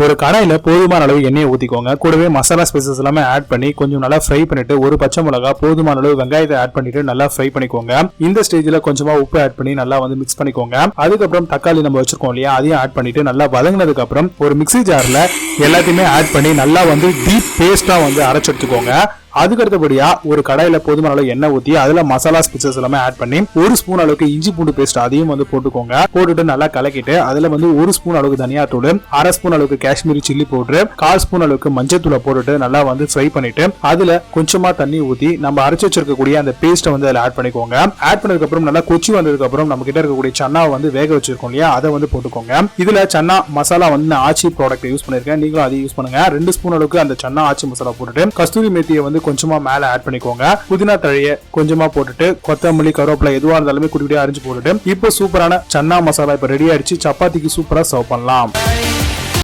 ஒரு கடாயில போதுமான அளவு எண்ணெயை ஊத்திக்கோங்க. கூடவே மசாலா ஸ்பைசஸ் எல்லாமே ஆட் பண்ணி கொஞ்சம் நல்லா ஃப்ரை பண்ணிட்டு ஒரு பச்சை மிளகா, போதுமான அளவு வெங்காயத்தை ஆட் பண்ணிட்டு நல்லா ஃப்ரை பண்ணிக்கோங்க. இந்த ஸ்டேஜ்ல கொஞ்சமா உப்பு ஆட் பண்ணி நல்லா வந்து மிக்ஸ் பண்ணிக்கோங்க. அதுக்கப்புறம் தக்காளி நம்ம வச்சிருக்கோம் இல்லையா, அதையும் ஆட் பண்ணிட்டு நல்லா வதங்கினதுக்கு அப்புறம் ஒரு மிக்ஸி ஜார்ல எல்லாத்தையுமே ஆட் பண்ணி நல்லா வந்து டீப் பேஸ்டா வந்து அரைச்சு எடுத்துக்கோங்க. அதுக்கு அடுத்தபடியா ஒரு கடாயில போதுமான அளவு எண்ணெய் ஊத்தி அதுல மசாலா ஸ்பைசஸ் எல்லாமே ஆட் பண்ணி ஒரு ஸ்பூன் அளவுக்கு இஞ்சி பூண்டு பேஸ்ட் அதையும் வந்து போட்டுக்கோங்க. போட்டுட்டு நல்லா கலக்கிட்டு அதுல வந்து ஒரு ஸ்பூன் அளவுக்கு தனியா தூள், அரை ஸ்பூன் அளவுக்கு காஷ்மீரி சில்லி பவுடர், 1/4 ஸ்பூன் அளவுக்கு மஞ்சள் தூளை போட்டுட்டு நல்லா வந்து ஃப்ரை பண்ணிட்டு அதுல கொஞ்சமா தண்ணி ஊத்தி நம்ம அரைச்சு வச்சிருக்கக்கூடிய அந்த பேஸ்ட்டை வந்து அதுல ஆட் பண்ணிக்கோங்க. ஆட் பண்ணதுக்கு அப்புறம் நல்லா கொச்சி வந்ததுக்கு அப்புறம் நம்ம கிட்ட இருக்கக்கூடிய சன்னாவை வந்து வேக வச்சிருக்கோம் இல்லையா, அதை வந்து போட்டுக்கோங்க. இதுல சன்னா மசாலா வந்து நான் ஆச்சி ப்ராடக்ட் யூஸ் பண்ணிருக்கேன், நீங்களும் அதை யூஸ் பண்ணுங்க. 2 ஸ்பூன் அளவுக்கு அந்த சன்னா ஆச்சி மசாலா போட்டுட்டு கஸ்தூரி மேத்தியை வந்து கொஞ்சமா மேல ஆட் பண்ணிக்கோங்க. புதினா தழையை கொஞ்சமா போட்டுட்டு கொத்தமல்லி, கருவேப்பிலை எதுவா இருந்தாலுமே குட்டி குட்டியா அரிஞ்சு போட்டுட்டு இப்போ சூப்பரான சன்னா மசாலா இப்ப ரெடி ஆயிடுச்சு. சப்பாத்திக்கு சூப்பரா சர்வ் பண்ணலாம்.